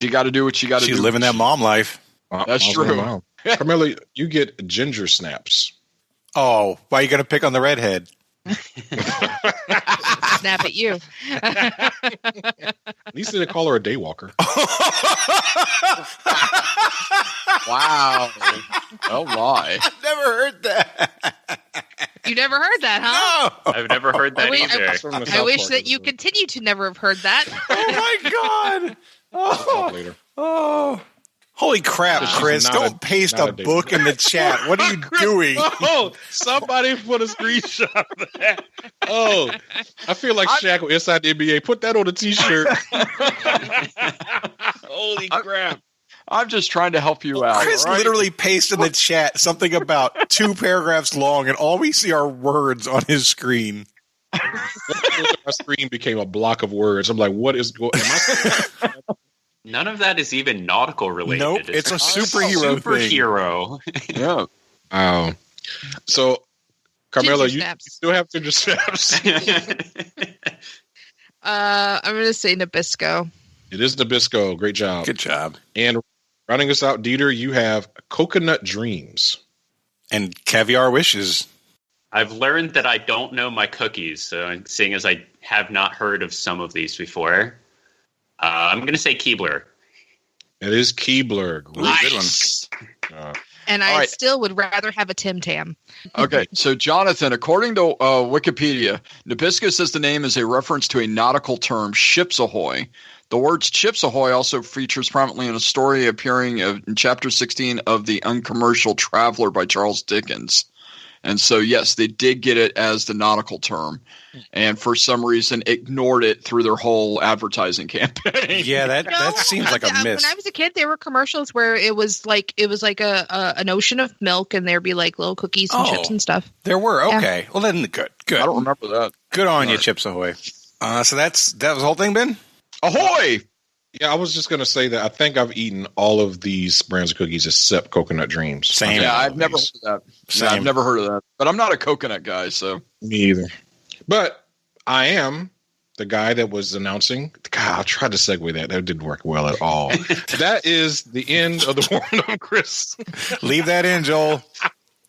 You got to do what you got to do. She's living that mom life. That's true. Carmela, you get ginger snaps. Oh, why are you going to pick on the redhead? Snap at you. At least they call her a daywalker. Wow. Oh, my. I've never heard that. You never heard that, huh? No. I've never heard that either. I wish that you continue to never have heard that. Oh, my God. Oh. Holy crap, Chris. Don't paste a book in the chat. What are you doing? Oh, somebody put a screenshot of that. Oh, I feel like Shaq inside the NBA. Put that on a T-shirt. Holy crap. I'm just trying to help you out. Chris literally pasted in the chat something about 2 paragraphs long, and all we see are words on his screen. My screen became a block of words. I'm like, what is going on? None of that is even nautical related. Nope, it's a superhero thing. Yeah. Wow. So, Carmela, Ginger you snaps. still have ginger snaps. I'm going to say Nabisco. It is Nabisco. Great job. Good job. And rounding us out, Dieter, you have Coconut Dreams. And Caviar Wishes. I've learned that I don't know my cookies, so seeing as I have not heard of some of these before, I'm going to say Keebler. It is Keebler. Nice. Good one. And I still would rather have a Tim Tam. Okay, so Jonathan, according to Wikipedia, Nabisco says the name is a reference to a nautical term, ships ahoy. The words chips ahoy also features prominently in a story appearing in chapter 16 of The Uncommercial Traveler by Charles Dickens. And so, yes, they did get it as the nautical term, and for some reason ignored it through their whole advertising campaign. Yeah, that seems like a miss. When I was a kid, there were commercials where it was like an ocean of milk, and there'd be like little cookies and chips and stuff. There were okay. Yeah. Well, then good. I don't remember that. Good on you, Chips Ahoy. So that was the whole thing, Ben. Ahoy! Yeah, I was just going to say that I think I've eaten all of these brands of cookies except Coconut Dreams. Same. Yeah, I've never heard of that. Yeah, I've never heard of that. But I'm not a coconut guy, so. Me either. But I am the guy that was announcing. God, I tried to segue that. That didn't work well at all. That is the end of the Warm Up Chris. Leave that in, Joel.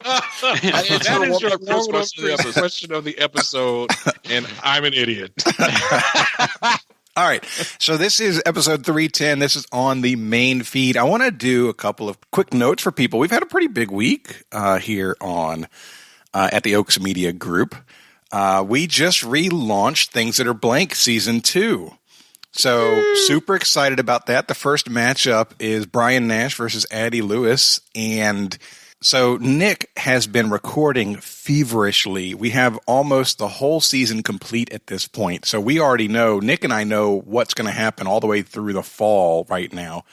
That is your Warm Up Chris question of the episode, and I'm an idiot. All right, so this is episode 310. This is on the main feed. I want to do a couple of quick notes for people. We've had a pretty big week here on at the Oaks Media Group. We just relaunched Things That Are Blank Season 2. So super excited about that. The first matchup is Brian Nash versus Addie Lewis, and so Nick has been recording feverishly. We have almost the whole season complete at this point. So we already know, Nick and I know what's going to happen all the way through the fall right now.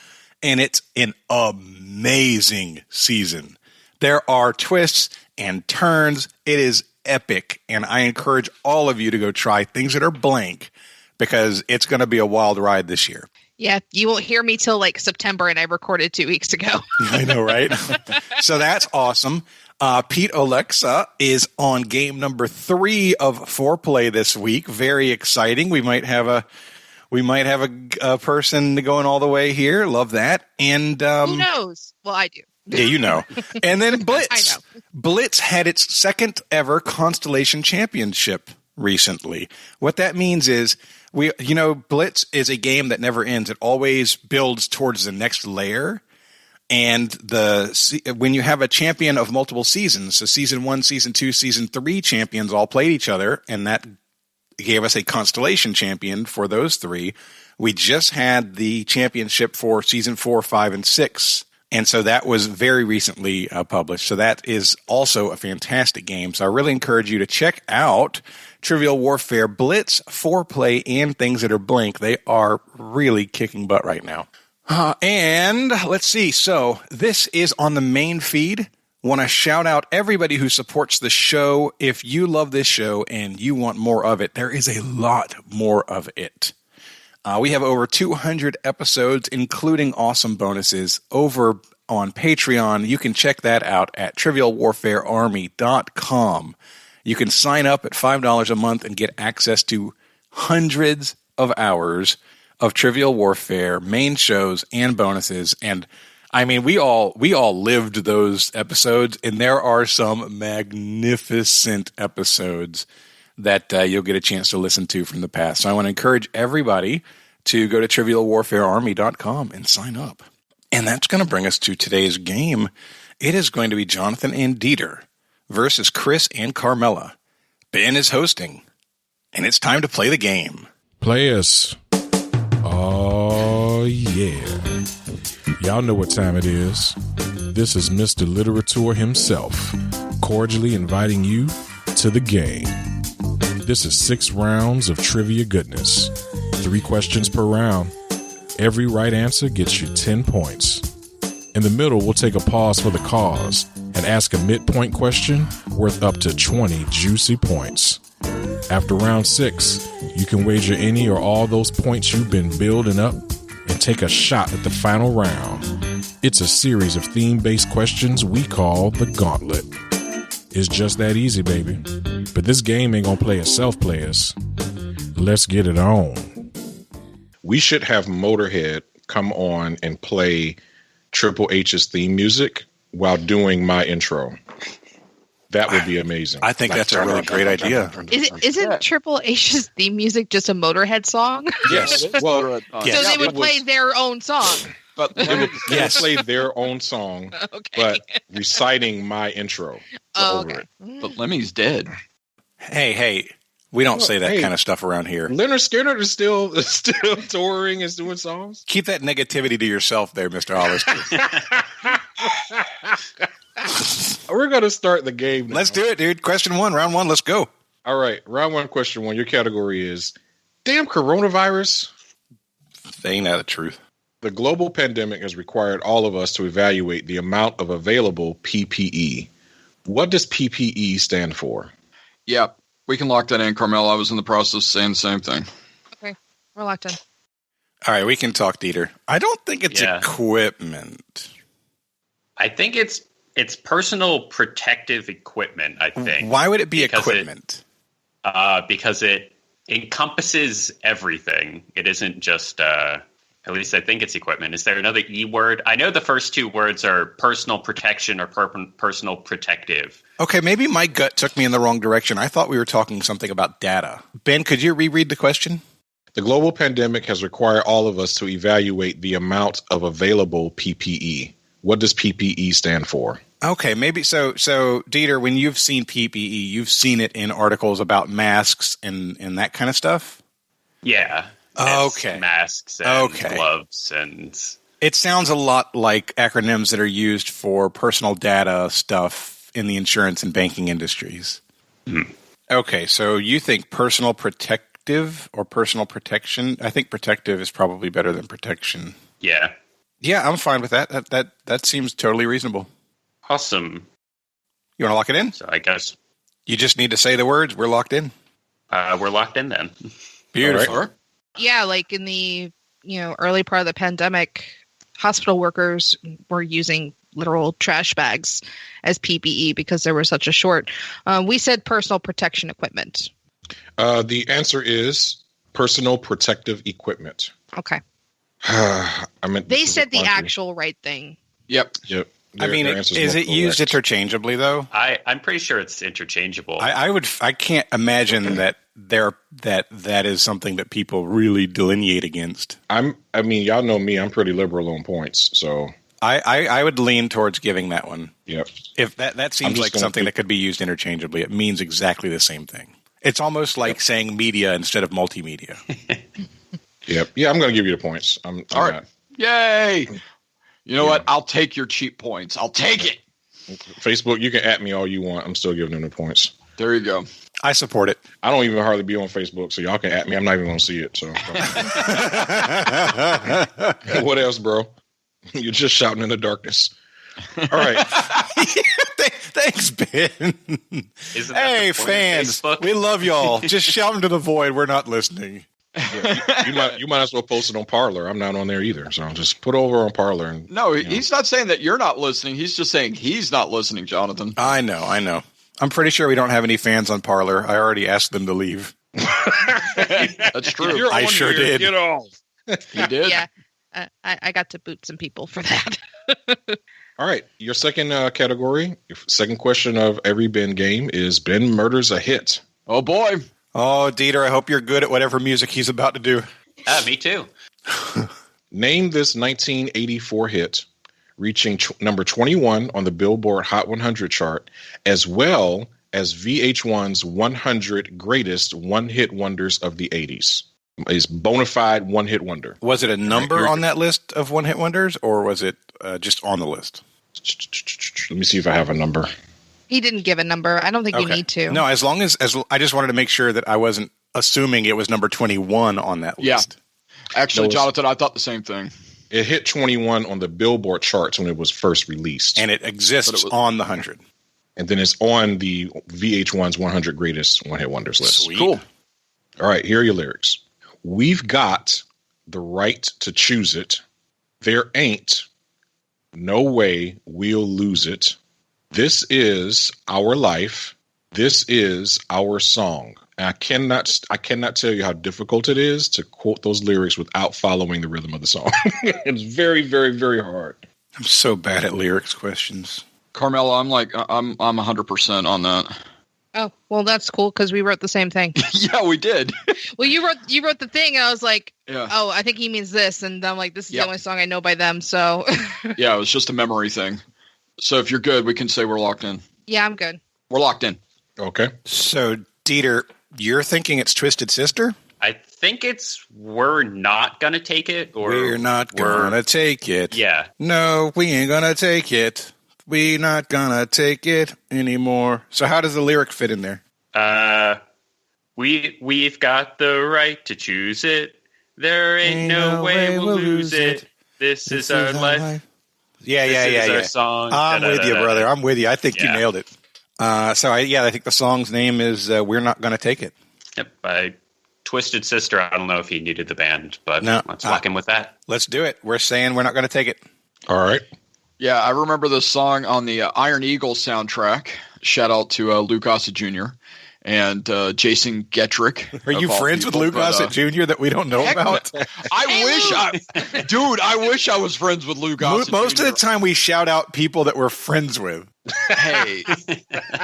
And it's an amazing season. There are twists and turns. It is epic. And I encourage all of you to go try Things That Are Blank because it's going to be a wild ride this year. Yeah, you won't hear me till like September, and I recorded 2 weeks ago. I know, right? So that's awesome. Pete Alexa is on game number 3 of Foreplay this week. Very exciting. We might have a person going all the way here. Love that. And who knows? Well, I do. Yeah, you know. And then Blitz. I know. Blitz had its second ever Constellation Championship recently. What that means is Blitz is a game that never ends. It always builds towards the next layer. And when you have a champion of multiple seasons, so season 1, season 2, season 3 champions all played each other, and that gave us a Constellation champion for those 3. We just had the championship for season 4, 5, and 6. And so that was very recently published. So that is also a fantastic game. So I really encourage you to check out Trivial Warfare, Blitz, Foreplay, and Things That Are Blank. They are really kicking butt right now. And let's see. So this is on the main feed. Want to shout out everybody who supports the show. If you love this show and you want more of it, there is a lot more of it. We have over 200 episodes, including awesome bonuses, over on Patreon. You can check that out at trivialwarfarearmy.com. You can sign up at $5 a month and get access to hundreds of hours of Trivial Warfare main shows and bonuses. And I mean, we all lived those episodes, and there are some magnificent episodes that you'll get a chance to listen to from the past. So I want to encourage everybody to go to trivialwarfarearmy.com and sign up. And that's going to bring us to today's game. It is going to be Jonathan and Dieter versus Chris and Carmela. Ben is hosting, and it's time to play the game. Players. Oh, yeah. Y'all know what time it is. This is Mr. Literature himself, cordially inviting you to the game. This is 6 rounds of trivia goodness. 3 questions per round. Every right answer gets you 10 points. In the middle, we'll take a pause for the cause and ask a midpoint question worth up to 20 juicy points. After round 6, you can wager any or all those points you've been building up and take a shot at the final round. It's a series of theme-based questions we call the Gauntlet. It's just that easy, baby. But this game ain't gonna play itself, players. Let's get it on. We should have Motorhead come on and play Triple H's theme music while doing my intro. That would be amazing. I think that's a really great idea. Isn't Triple H's theme music just a Motorhead song? Yes. Well, So they would play their own song. But they would play their own song, but reciting my intro over it. But Lemmy's dead. Hey, we don't say that kind of stuff around here. Leonard Skinner is still touring and doing songs. Keep that negativity to yourself there, Mr. Hollister. We're going to start the game now. Let's do it, dude. Question 1, round 1, let's go. All right, round 1, question 1. Your category is, damn coronavirus. Ain't that the truth? The global pandemic has required all of us to evaluate the amount of available PPE. What does PPE stand for? Yeah, we can lock that in, Carmel. I was in the process of saying the same thing. Okay, we're locked in. All right, we can talk, Dieter. I don't think it's equipment. I think it's personal protective equipment, I think. Why would it be equipment? Because it encompasses everything. It isn't just, at least I think it's equipment. Is there another E word? I know the first 2 words are personal protection or personal protective. Okay, maybe my gut took me in the wrong direction. I thought we were talking something about data. Ben, could you reread the question? The global pandemic has required all of us to evaluate the amount of available PPE. What does PPE stand for? Okay, maybe so Dieter, when you've seen PPE, you've seen it in articles about masks and that kind of stuff? Yeah. Okay. Masks and gloves and... It sounds a lot like acronyms that are used for personal data stuff in the insurance and banking industries. Okay, so you think personal protective or personal protection? I think protective is probably better than protection. Yeah. Yeah, I'm fine with that. That seems totally reasonable. Awesome. You want to lock it in? So I guess you just need to say the words. We're locked in. We're locked in then. Beautiful. Right. Yeah, like in the early part of the pandemic, hospital workers were using literal trash bags as PPE because there was such a short. We said personal protection equipment. The answer is personal protective equipment. Okay. They said the actual right thing. Yep. I mean, is it used interchangeably though? I'm pretty sure it's interchangeable. I can't imagine that that is something that people really delineate against. I mean, y'all know me. I'm pretty liberal on points, so I would lean towards giving that one. Yep. If that seems like something that could be used interchangeably, it means exactly the same thing. It's almost like saying media instead of multimedia. Yep. Yeah, I'm going to give you the points. I'm all right. Yay! You know what? I'll take your cheap points. I'll take it. Facebook, you can at me all you want. I'm still giving them the points. There you go. I support it. I don't even hardly be on Facebook, so y'all can at me. I'm not even going to see it. So, what else, bro? You're just shouting in the darkness. All right. Thanks, Ben. Hey, fans, we love y'all. Just shout into the void. We're not listening. Yeah, you might as well post it on Parler. I'm not on there either, so just put it over on Parler. And no, he's not saying that you're not listening. He's just saying he's not listening, Jonathan. I know. I'm pretty sure we don't have any fans on Parler. I already asked them to leave. That's true. I sure did. Get off. He did. Yeah, I got to boot some people for that. All right. Your second category, your second question of every Ben game is Ben murders a hit. Oh boy. Oh, Dieter, I hope you're good at whatever music he's about to do. Me too. Name this 1984 hit, reaching number 21 on the Billboard Hot 100 chart, as well as VH1's 100 Greatest One-Hit Wonders of the 80s. Is bona fide one-hit wonder. Was it a number on that list of one-hit wonders, or was it just on the list? Let me see if I have a number. He didn't give a number. I don't think you need to. No, as long as I just wanted to make sure that I wasn't assuming it was number 21 on that list. Actually, Jonathan, I thought the same thing. It hit 21 on the Billboard charts when it was first released. And it exists on the 100. And then it's on the VH1's 100 Greatest One-Hit Wonders list. Sweet. Cool. All right, here are your lyrics. We've got the right to choose it. There ain't no way we'll lose it. This is our life. This is our song. And I cannot tell you how difficult it is to quote those lyrics without following the rhythm of the song. It's very, very, very hard. I'm so bad at lyrics questions. Carmela, I'm 100% on that. Oh, well, that's cool because we wrote the same thing. Yeah, we did. Well, you wrote the thing, and I was like, Yeah. oh, I think he means this, and I'm like, this is the only song I know by them, so. Yeah, it was just a memory thing. So if you're good, we can say we're locked in. Yeah, I'm good. We're locked in. Okay. So, Dieter, you're thinking it's Twisted Sister? I think it's We're Not Gonna Take It. Or We're not gonna take it. Yeah. No, we ain't gonna take it. We not gonna take it anymore. So how does the lyric fit in there? We've got the right to choose it. There ain't no way we'll lose it. This is our life. Yeah. Our song. I'm with you, brother. I'm with you. I think you Yeah. nailed it. I think the song's name is We're Not Gonna Take It. Yep. By Twisted Sister. I don't know if he needed the band, but No. let's lock in with that. Let's do it. We're saying we're not gonna take it. All right. Yeah, I remember this song on the Iron Eagle soundtrack. Shout out to Lou Gossett Jr. and Jason Getrick. Are you friends with Lou Gossett Jr. that we don't know about? I wish I was friends with Lou Gossett Most Jr. of the time we shout out people that we're friends with. Hey,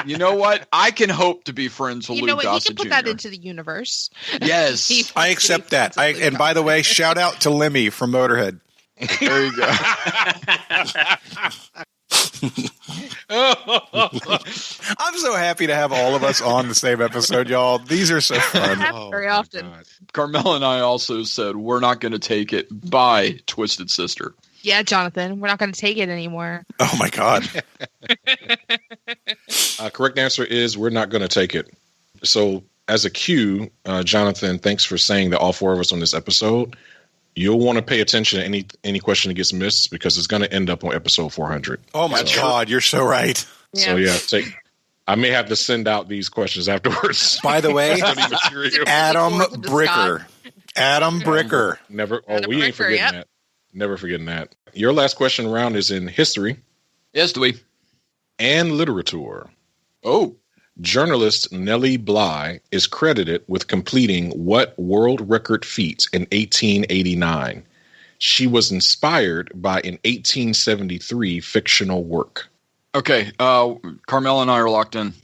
you know what? I can hope to be friends with You Lou know what? Gossett He can put Jr. that into the universe. Yes. I accept that. And by the way, shout out to Lemmy from Motorhead. There you go. I'm so happy to have all of us on the same episode, y'all. These are so fun. Happens very often. Carmel and I also said we're not going to take it by Twisted Sister. Yeah, Jonathan, we're not going to take it anymore. Oh my God. Correct answer is we're not going to take it. So as a cue, Jonathan, thanks for saying that all four of us on this episode. You'll want to pay attention to any question that gets missed because it's going to end up on episode 400. Oh my God, you're so right. So I may have to send out these questions afterwards. By the way, Study material. Adam Forward to the Bricker. Adam Bricker. Never. Oh, Adam we ain't Bricker, forgetting yep. that. Never forgetting that. Your last question round is in history Yes, do we? and literature. Oh, Journalist Nellie Bly is credited with completing what world record feat in 1889? She was inspired by an 1873 fictional work. okay. Carmel and I are locked in.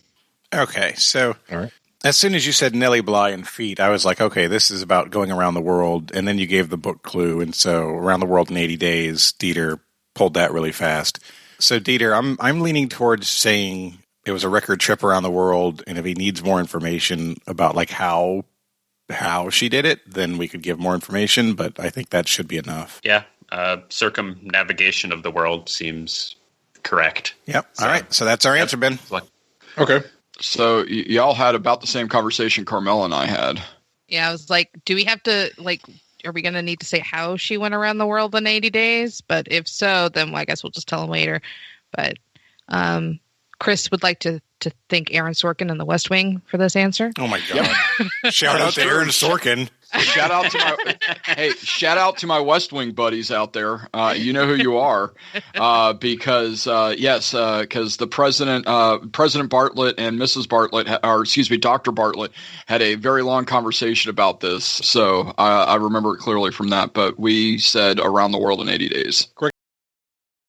Okay, so All right. as soon as you said Nellie Bly and feet, I was like, okay, this is about going around the world. And then you gave the book clue. And so Around the World in 80 Days, Dieter pulled that really fast. So Dieter, I'm leaning towards saying it was a record trip around the world. And if he needs more information about like how she did it, then we could give more information. But I think that should be enough. Yeah. Circumnavigation of the world seems correct. Yep. All right. So that's our answer, Ben. Okay. So y'all had about the same conversation Carmel and I had. Yeah, I was like, do we have to, like, are we going to need to say how she went around the world in 80 days? But if so, then I guess we'll just tell them later. But Chris would like to thank Aaron Sorkin and the West Wing for this answer. Oh my God! Shout out to Aaron Sorkin. Shout out to my West Wing buddies out there. You know who you are, because the President Bartlett and Mrs. Bartlett, Dr. Bartlett, had a very long conversation about this. So I remember it clearly from that. But we said around the world in 80 days. Greg,